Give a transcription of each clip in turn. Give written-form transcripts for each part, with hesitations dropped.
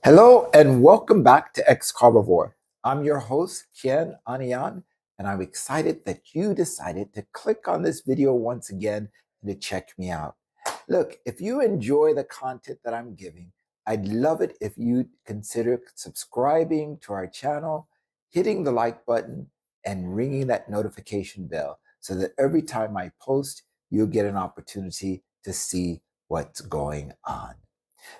Hello and welcome back to X-Carbovore. I'm your host, Kian Anian, and I'm excited that you decided to click on this video once again and to check me out. Look, if you enjoy the content that I'm giving, I'd love it if you'd consider subscribing to our channel, hitting the like button, and ringing that notification bell so that every time I post, you'll get an opportunity to see what's going on.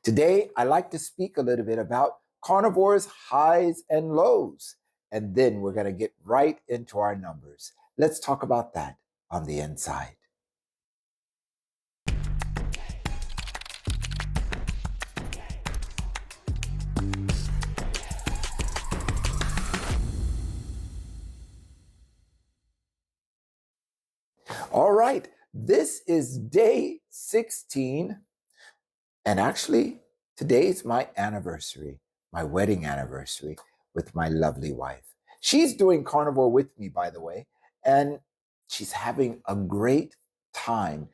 Today, I like to speak a little bit about carnivores' highs and lows, and then we're going to get right into our numbers. Let's talk about that on the inside. All right, this is day 16, and actually, today's my anniversary, my wedding anniversary with my lovely wife. She's doing carnivore with me, by the way, and she's having a great time.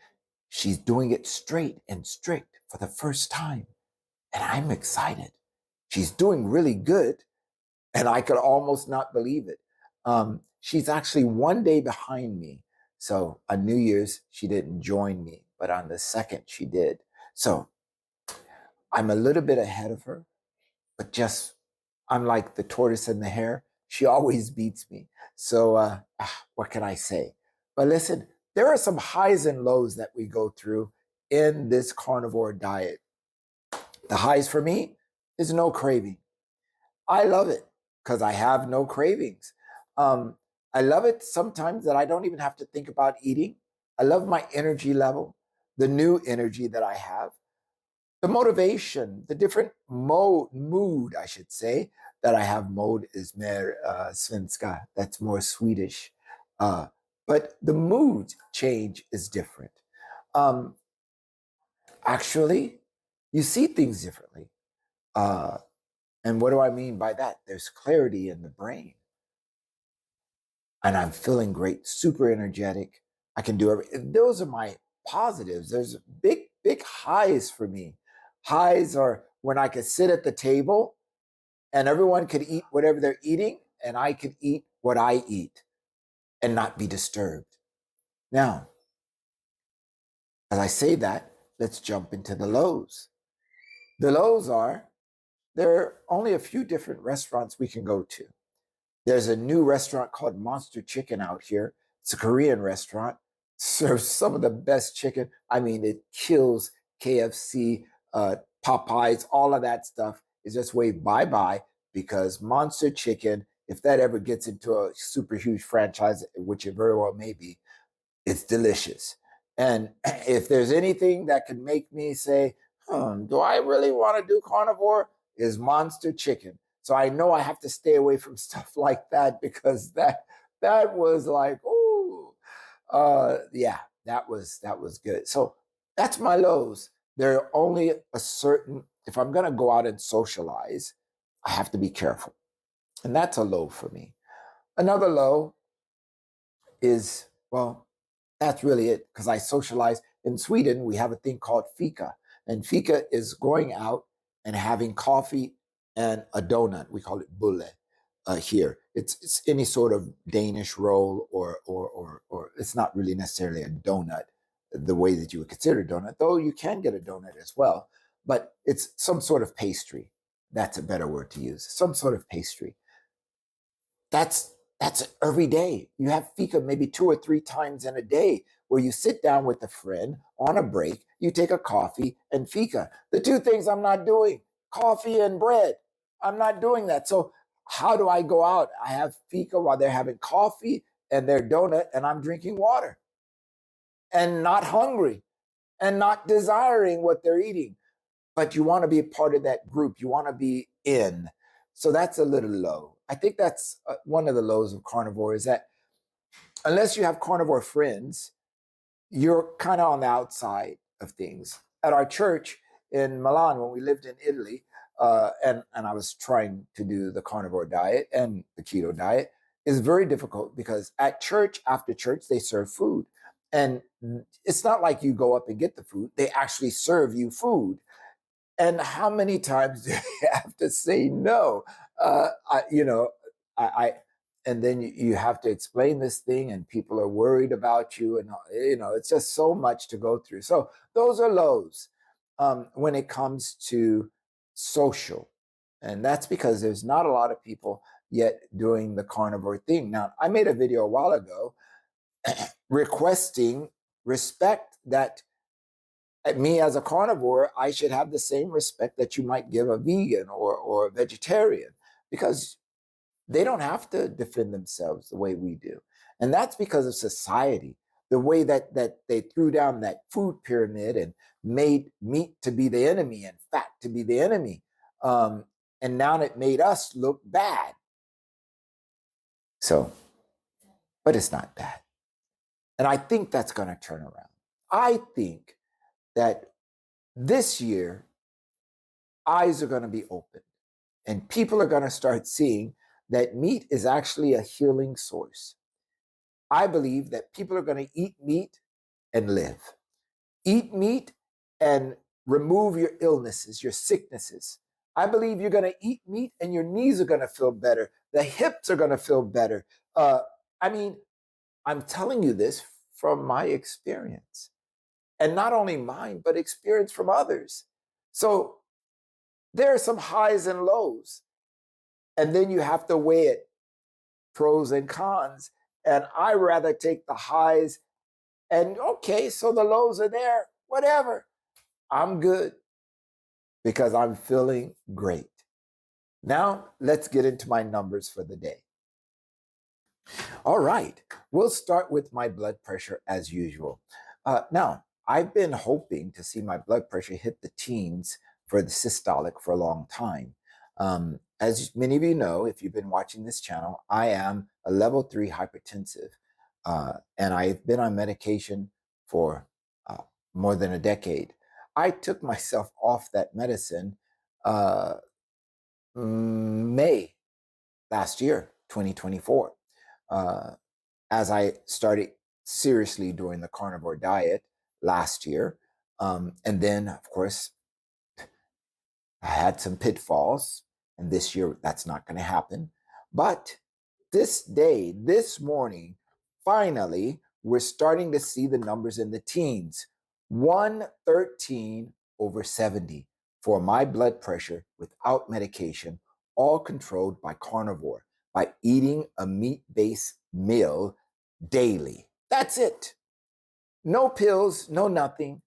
She's doing it straight and strict for the first time. And I'm excited. She's doing really good. And I could almost not believe it. She's actually one day behind me. So on New Year's, she didn't join me, but on the second, she did. So I'm a little bit ahead of her, but just I'm like the tortoise and the hare. She always beats me. So what can I say? But listen, there are some highs and lows that we go through in this carnivore diet. The highs for me is no craving. I love it because I have no cravings. Um, I love it sometimes that I don't even have to think about eating. I love my energy level, the new energy that I have, the motivation, the different mood, I should say, that I have. Mode is mer svenska. That's more Swedish. Uh, but the mood change is different. Um, Actually, you see things differently. Uh, and what do I mean by that? There's clarity in the brain. And I'm feeling great, super energetic. I can do everything. Those are my positives. There's big highs for me. Highs are when I could sit at the table and everyone could eat whatever they're eating, and I could eat what I eat and not be disturbed. Now, as I say that, let's jump into the lows. The lows are there are only a few different restaurants we can go to. There's a new restaurant called Monster Chicken out here. It's a Korean restaurant. Serves some of the best chicken. I mean, it kills KFC, Popeyes, all of that stuff is just waved bye-bye because Monster Chicken, if that ever gets into a super huge franchise, which it very well may be, it's delicious. And if there's anything that can make me say, do I really want to do carnivore? Is Monster Chicken. So I know I have to stay away from stuff like that because that was like, oh, yeah, that was good. So that's my lows. There are only a certain. If I'm gonna go out and socialize, I have to be careful, and that's a low for me. Another low is, well, that's really it because I socialize. In Sweden, we have a thing called fika, and fika is going out and having coffee and a donut. We call it bulle here. It's any sort of Danish roll or it's not really necessarily a donut the way that you would consider a donut, though you can get a donut as well. But it's some sort of pastry. That's a better word to use. Some sort of pastry. That's every day. You have fika maybe 2 or 3 times in a day where you sit down with a friend on a break, you take a coffee and fika. The two things I'm not doing, coffee and bread. I'm not doing that. So how do I go out? I have fika while they're having coffee and their donut, and I'm drinking water and not hungry and not desiring what they're eating. But you want to be a part of that group. You want to be in. So that's a little low. I think that's one of the lows of carnivore is that unless you have carnivore friends, you're kind of on the outside of things. At our church in Milan, when we lived in Italy, and I was trying to do the carnivore diet and the keto diet, is very difficult because at church, after church, they serve food. And it's not like you go up and get the food. They actually serve you food. And how many times do you have to say no? You know, I and then you have to explain this thing, and people are worried about you, and it's just so much to go through. So those are lows when it comes to social, and that's because there's not a lot of people yet doing the carnivore thing. Now, I made a video a while ago requesting respect that me as a carnivore, I should have the same respect that you might give a vegan or a vegetarian, because they don't have to defend themselves the way we do. And that's because of society, the way that they threw down that food pyramid and made meat to be the enemy and fat to be the enemy. And now it made us look bad. So, but it's not bad. And I think that's going to turn around. I think that this year, eyes are going to be opened and people are going to start seeing that meat is actually a healing source. I believe that people are going to eat meat and live. Eat meat and remove your illnesses, your sicknesses. I believe you're going to eat meat and your knees are going to feel better. The hips are going to feel better. I mean, I'm telling you this from my experience. And not only mine, but experience from others. So there are some highs and lows. And then you have to weigh it, pros and cons. And I rather take the highs and okay, so the lows are there, whatever. I'm good because I'm feeling great. Now let's get into my numbers for the day. All right, we'll start with my blood pressure as usual. Now, I've been hoping to see my blood pressure hit the teens for the systolic for a long time. As many of you know, if you've been watching this channel, I am a level 3 hypertensive, and I've been on medication for more than a decade. I took myself off that medicine May last year, 2024, as I started seriously doing the carnivore diet last year. And then, of course, I had some pitfalls, and this year that's not going to happen. But this morning, finally, we're starting to see the numbers in the teens. 113/70 for my blood pressure without medication, all controlled by carnivore, by eating a meat-based meal daily. That's it. No pills, no nothing.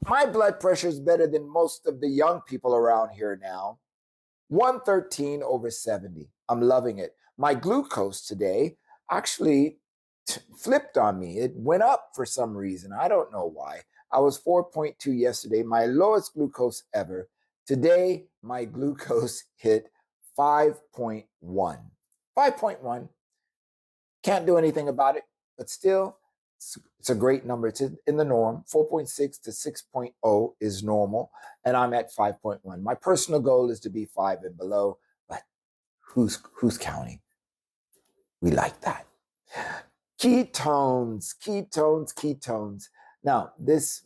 My blood pressure is better than most of the young people around here now. 113/70. I'm loving it. My glucose today actually flipped on me. It went up for some reason. I don't know why. I was 4.2 yesterday, my lowest glucose ever. Today, my glucose hit 5.1. 5.1. Can't do anything about it, but still, it's a great number. It's in the norm. 4.6 to 6.0 is normal, and I'm at 5.1. My personal goal is to be 5 and below, but who's counting? We like that. Ketones. Now,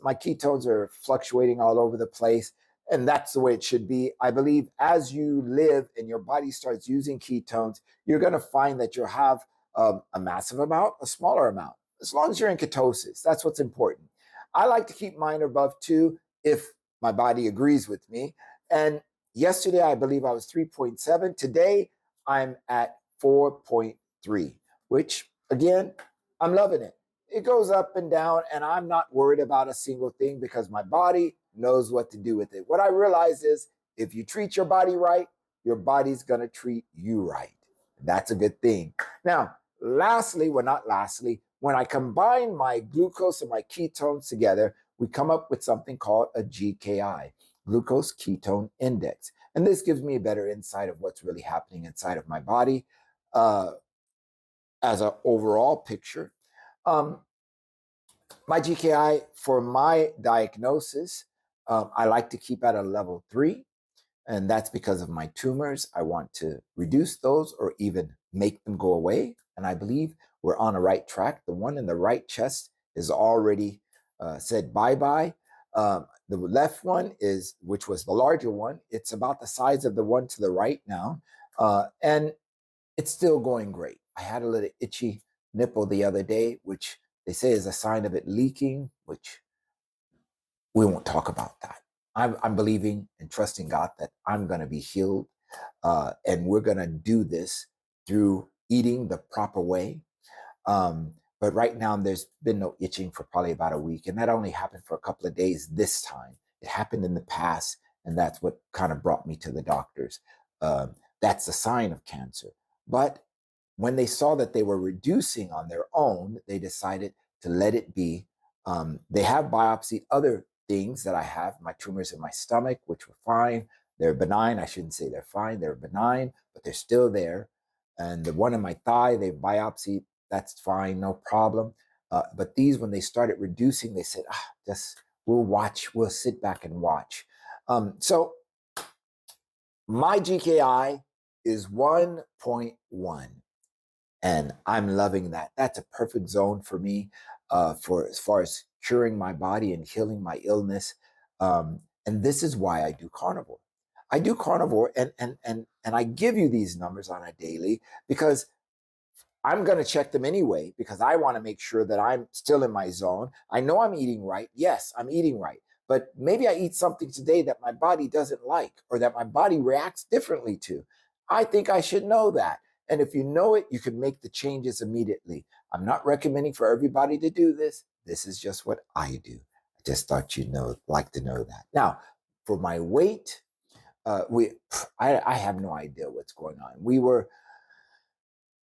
my ketones are fluctuating all over the place, and that's the way it should be. I believe as you live and your body starts using ketones, you're going to find that you'll have a massive amount, a smaller amount, as long as you're in ketosis. That's what's important. I like to keep mine above 2 if my body agrees with me. And yesterday, I believe I was 3.7. Today, I'm at 4.3, which, again, I'm loving it. It goes up and down, and I'm not worried about a single thing because my body knows what to do with it. What I realize is if you treat your body right, your body's going to treat you right. That's a good thing. Now, lastly, when I combine my glucose and my ketones together, we come up with something called a GKI, glucose ketone index. And this gives me a better insight of what's really happening inside of my body as an overall picture. My GKI for my diagnosis, I like to keep at a level 3. And that's because of my tumors. I want to reduce those or even make them go away. And I believe we're on the right track. The one in the right chest is already said bye-bye. the left one is, which was the larger one, it's about the size of the one to the right now. And it's still going great. I had a little itchy nipple the other day, which they say is a sign of it leaking, which we won't talk about that. I'm believing and trusting God that I'm going to be healed. And we're going to do this through eating the proper way. But right now, there's been no itching for probably about a week. And that only happened for a couple of days this time. It happened in the past. And that's what kind of brought me to the doctors. That's a sign of cancer. But when they saw that they were reducing on their own, they decided to let it be. They have biopsied other things that I have, my tumors in my stomach, which were fine. They're benign. I shouldn't say they're fine. They're benign, but they're still there. And the one in my thigh, they biopsied. That's fine, no problem. But these, when they started reducing, they said, just we'll watch. We'll sit back and watch. So my GKI is 1.1. And I'm loving that. That's a perfect zone for me for as far as curing my body and healing my illness. And this is why I do carnivore. I do carnivore and I give you these numbers on a daily because I'm going to check them anyway because I want to make sure that I'm still in my zone. I know I'm eating right. Yes, I'm eating right. But maybe I eat something today that my body doesn't like or that my body reacts differently to. I think I should know that. And if you know it, you can make the changes immediately. I'm not recommending for everybody to do this. This is just what I do. I just thought you'd like to know that. Now, for my weight, I have no idea what's going on. We were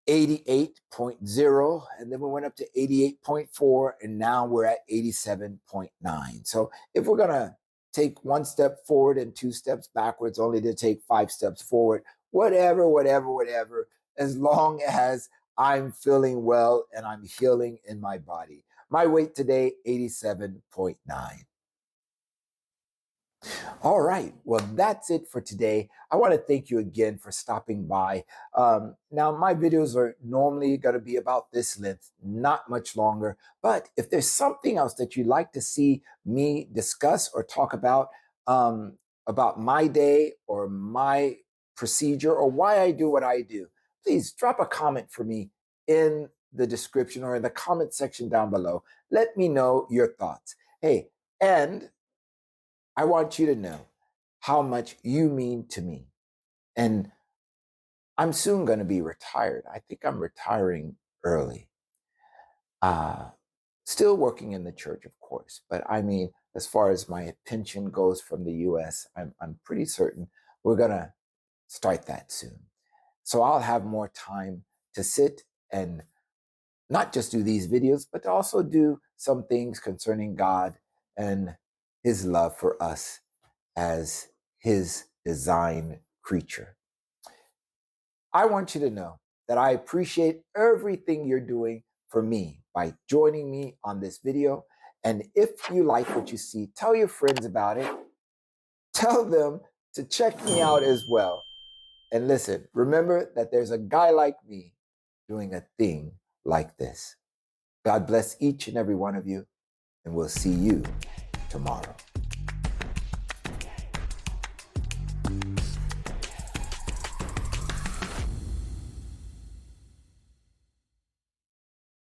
88.0, and then we went up to 88.4, and now we're at 87.9. So if we're going to take one step forward and two steps backwards, only to take 5 steps forward, whatever, as long as I'm feeling well and I'm healing in my body. My weight today, 87.9. All right. Well, that's it for today. I want to thank you again for stopping by. Now, my videos are normally going to be about this length, not much longer. But if there's something else that you'd like to see me discuss or talk about my day or my procedure or why I do what I do, please drop a comment for me in the description or in the comment section down below. Let me know your thoughts. Hey, and I want you to know how much you mean to me. And I'm soon going to be retired. I think I'm retiring early. Still working in the church, of course. But I mean, as far as my pension goes from the U.S., I'm pretty certain we're going to start that soon. So I'll have more time to sit and not just do these videos, but to also do some things concerning God and his love for us as his design creature. I want you to know that I appreciate everything you're doing for me by joining me on this video. And if you like what you see, tell your friends about it. Tell them to check me out as well. And listen, remember that there's a guy like me doing a thing like this. God bless each and every one of you, and we'll see you tomorrow.